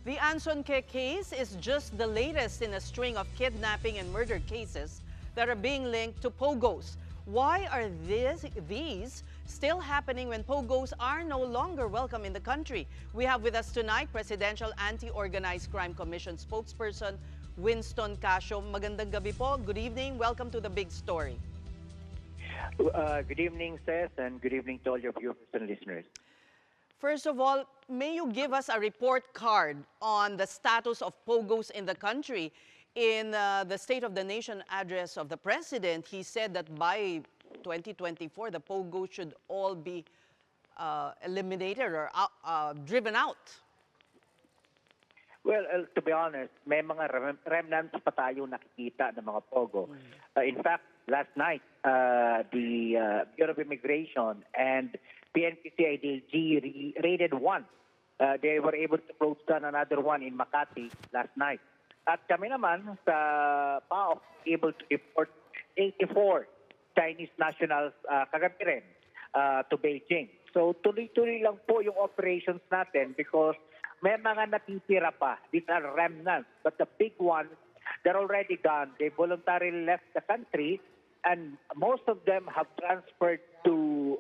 The Ansonke case is just the latest in a string of kidnapping and murder cases that are being linked to pogos. Why are these still happening when pogos are no longer welcome in the country? We have with us tonight Presidential Anti-Organized Crime Commission spokesperson Winston Casio. Magandang gabi po. Good evening. Welcome to The Big Story. Good evening, Seth, and good evening to all your viewers and listeners. First of all, may you give us a report card on the status of pogos in the country? In the State of the Nation address of the President, he said that by 2024, the pogos should all be eliminated or driven out. Well, to be honest, may mga remnants pa tayo nakikita ng mga pogo. In fact, last night, the Bureau of Immigration and PNP-CIDG raided one. They were able to close down another one in Makati last night. At kami naman sa PAOK able to deport 84 Chinese nationals kagabi rin to Beijing. So tuloy-tuloy lang po yung operations natin because may mga natitira pa. These are remnants. But the big ones, they're already gone. They voluntarily left the country and most of them have transferred to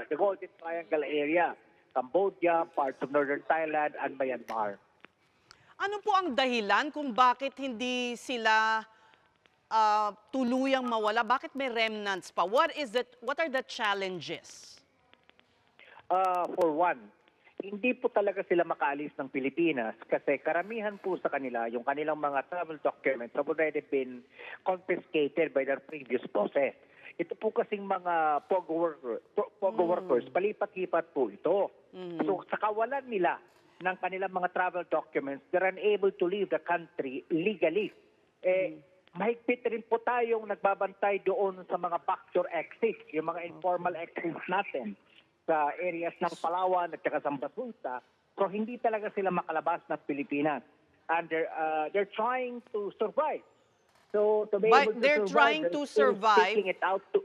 the Golden Triangle area, Cambodia, parts of northern Thailand, and Myanmar. Ano po ang dahilan kung bakit hindi sila tuluyang mawala? Bakit may remnants pa? What are the challenges? For one, hindi po talaga sila makaalis ng Pilipinas kasi karamihan po sa kanila, yung kanilang mga travel documents have already been confiscated by their previous bosses. Ito po kasing mga pogo workers, palipat-lipat po ito. So sa kawalan nila ng kanilang mga travel documents, they're unable to leave the country legally. Mahigpit rin po tayong nagbabantay doon sa mga backdoor exits, yung mga informal exits natin sa areas ng Palawan at saka Sambasunta. So hindi talaga sila makalabas ng Pilipinas. And they're trying to survive. So to be able to they're trying to survive taking it out to...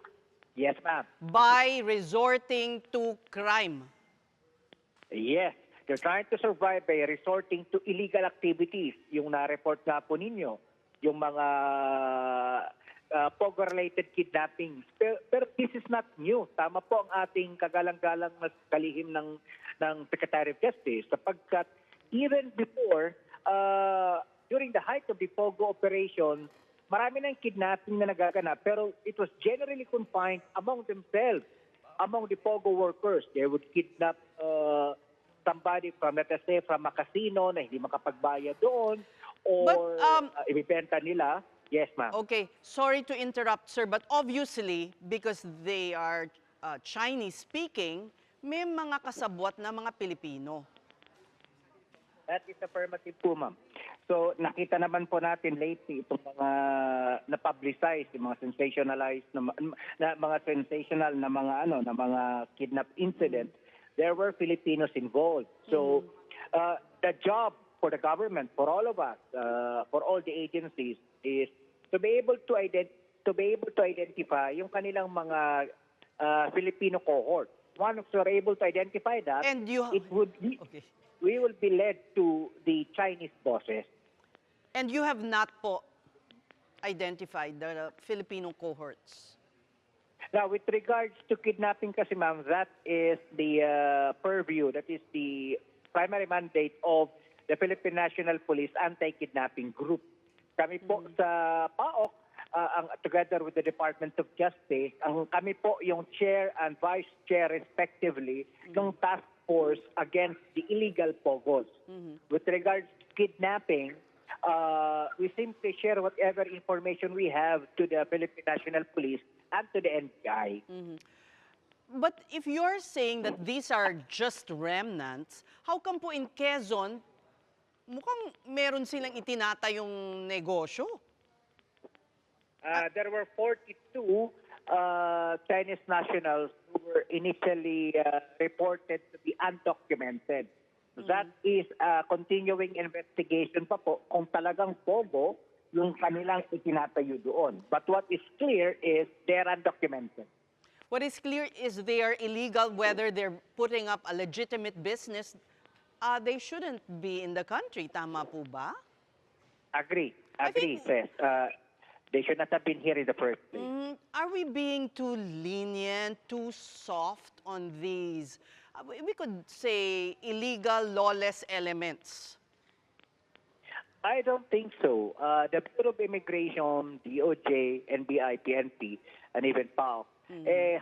Yes, ma'am. by resorting to crime. Yes. They're trying to survive by resorting to illegal activities. Yung na-report nga po ninyo, yung mga pogo-related kidnappings. Pero this is not new. Tama po ang ating kagalang-galang na kalihim ng Secretary of Justice sapagkat even before, during the height of the pogo operation, marami ng kidnapping na nagaganap pero it was generally confined among themselves, among the pogo workers. They would kidnap somebody from, let's say, from a casino na hindi makapagbayad doon or ibibenta nila. Yes, ma'am. Okay, sorry to interrupt, sir, but obviously, because they are Chinese-speaking, may mga kasabwat na mga Pilipino. That is affirmative po, ma'am. So, nakita naman po natin lately itong mga na-publicize, yung mga sensationalized na mga sensational na mga kidnap incidents. There were Filipinos involved. So, the job for the government, for all of us, for all the agencies, is to be able to identify yung kanilang mga Filipino cohort. Once we're able to identify that, And we will be led to the Chinese bosses. And you have not po identified the Filipino cohorts? Now, with regards to kidnapping kasi, ma'am, that is the purview, that is the primary mandate of the Philippine National Police Anti-Kidnapping Group. Kami po sa PAOK, together with the Department of Justice, kami po yung chair and vice chair respectively ng task force against the illegal pogos. With regards to kidnapping, we simply share whatever information we have to the Philippine National Police and to the NBI. But if you're saying that these are just remnants, how come po in Quezon, mukhang meron silang itinatayong negosyo? There were 42 Chinese nationals who were initially reported to be undocumented. That is a continuing investigation pa po kung talagang pogo yung kanilang itinatayo doon. But what is clear is they're undocumented. What is clear is they are illegal whether they're putting up a legitimate business they shouldn't be in the country. Tama po ba? Agree, think- Tess. They should not have been here in the first place. Are we being too lenient, too soft on these, we could say, illegal, lawless elements? I don't think so. The Bureau of Immigration, DOJ, NBI, PNP, and even PAO,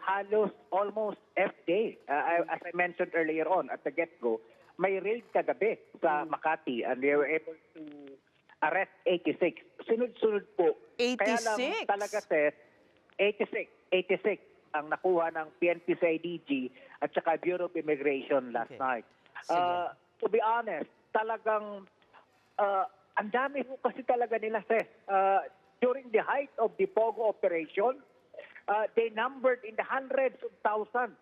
halos almost every day. As I mentioned earlier on at the get-go, may raid kagabi sa Makati and they were able to arrest 86. Sunod-sunod po. Kaya lang 86? talaga, Seth, 86 ang nakuha ng PNP-CIDG at saka Bureau of Immigration last Okay. night. Sige. To be honest, talagang ang dami po kasi talaga nila, Seth. During the height of the POGO operation, they numbered in the hundreds of thousands.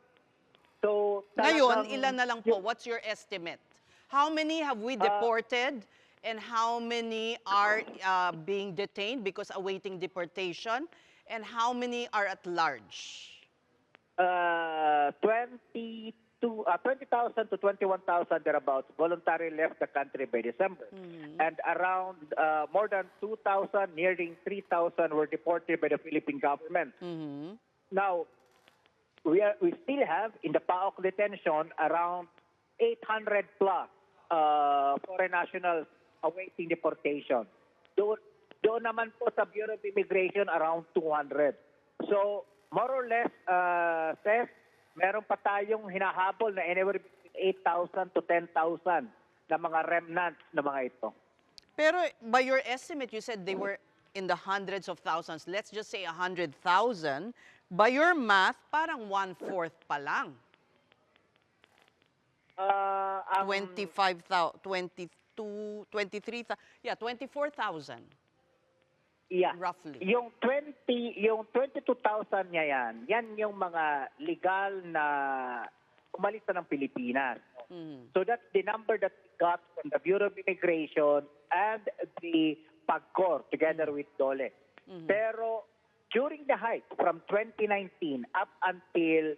So, Ngayon, talagang- ilan na lang po? What's your estimate? How many have we deported and how many are being detained because awaiting deportation? And how many are at large? 20,000 to 21,000 thereabouts voluntarily left the country by December. And around more than 2,000, nearing 3,000 were deported by the Philippine government. Now, we still have in the PAOK detention around 800 plus foreign nationals awaiting deportation. Doon naman po sa Bureau of Immigration around 200. So, more or less, Seth, meron pa tayong hinahabol na anywhere between 8,000 to 10,000 na mga remnants na mga ito. Pero by your estimate, you said they were in the hundreds of thousands. Let's just say 100,000. By your math, parang 1/4 pa lang. Ang 25,000, 22, 23,000. Yeah, 24,000. Yeah. Roughly. Yung 22,000 niya yan yung mga legal na umalis na ng Pilipinas. So that's the number that we got from the Bureau of Immigration and the PAGCOR together with DOLE. Pero during the height from 2019 up until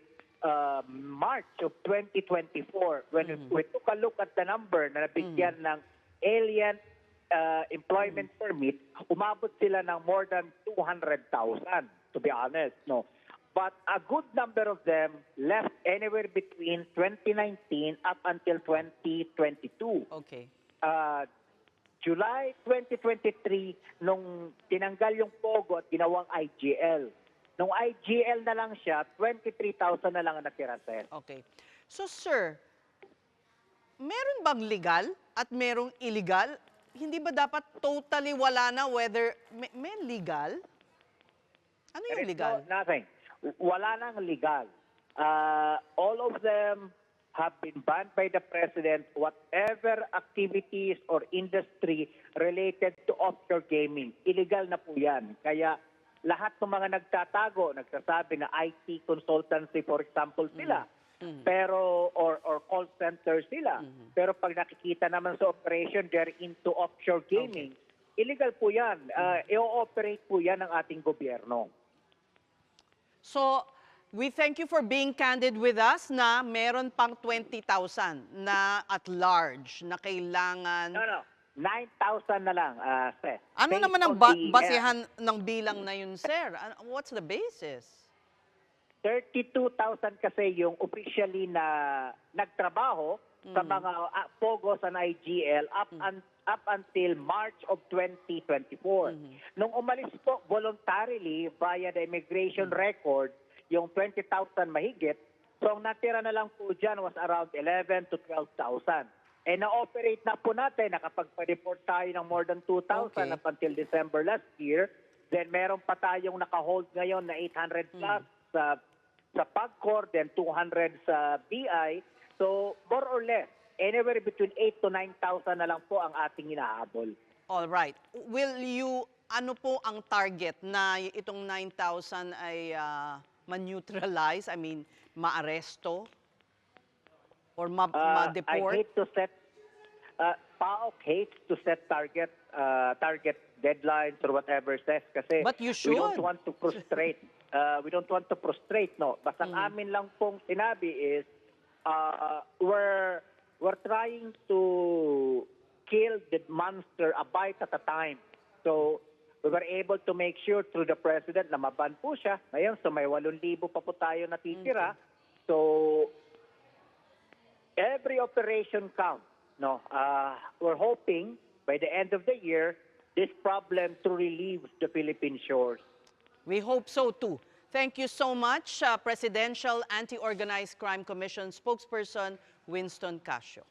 March of 2024, when we took a look at the number na nabigyan ng alien employment permit, umabot sila ng more than 200,000, to be honest, no. But a good number of them left anywhere between 2019 up until 2022. Okay. July 2023, nung tinanggal yung POGO at ginawang IGL. Nung IGL na lang siya, 23,000 na lang ang natira, sir. Okay. So, sir, meron bang legal at merong illegal? Hindi ba dapat totally wala na whether may legal? Ano There yung is legal? nothing. Wala nang legal. All of them have been banned by the president, whatever activities or industry related to offshore gaming. Illegal na po yan. Kaya lahat ng mga nagtatago, nagsasabi na IT consultancy, for example, sila. Pero or call center sila. Pero pag nakikita naman sa operation, they're into offshore gaming. Illegal po yan. I-operate po yan ng ating gobyerno. So, we thank you for being candid with us na meron pang 20,000 na at large na kailangan. No. 9,000 na lang, sir. Ano Based naman ang on the, basehan ng bilang na yun, sir? What's the basis? 32,000 kasi yung officially na nagtrabaho sa mga POGOs and IGL up until March of 2024. Nung umalis po voluntarily via the immigration record, yung 20,000 mahigit, so ang natira na lang po dyan was around 11 to 12,000. Na-operate na po natin, nakapagpa-report tayo ng more than 2,000 up until December last year. Then meron pa tayong naka-hold ngayon na 800 plus sa PAGCOR, then 200 sa BI. So more or less, anywhere between 8 to 9,000 na lang po ang ating hinahabol. All right. Will you, ano po ang target na itong 9,000 ay ma-neutralize? I mean, ma-aresto? Or I ma-deport? hate to set, PAOK hates to set target deadlines or whatever says kasi But you we don't should. want to frustrate. We don't want to frustrate, no. Basta ang amin lang pong sinabi is we're trying to kill the monster a bite at a time. So, we were able to make sure through the President na maban po siya. Ngayon, so may 8,000 pa po tayo natitira. So, every operation counts. No, we're hoping by the end of the year, this problem truly leaves the Philippine shores. We hope so too. Thank you so much, Presidential Anti-Organized Crime Commission spokesperson Winston Casio.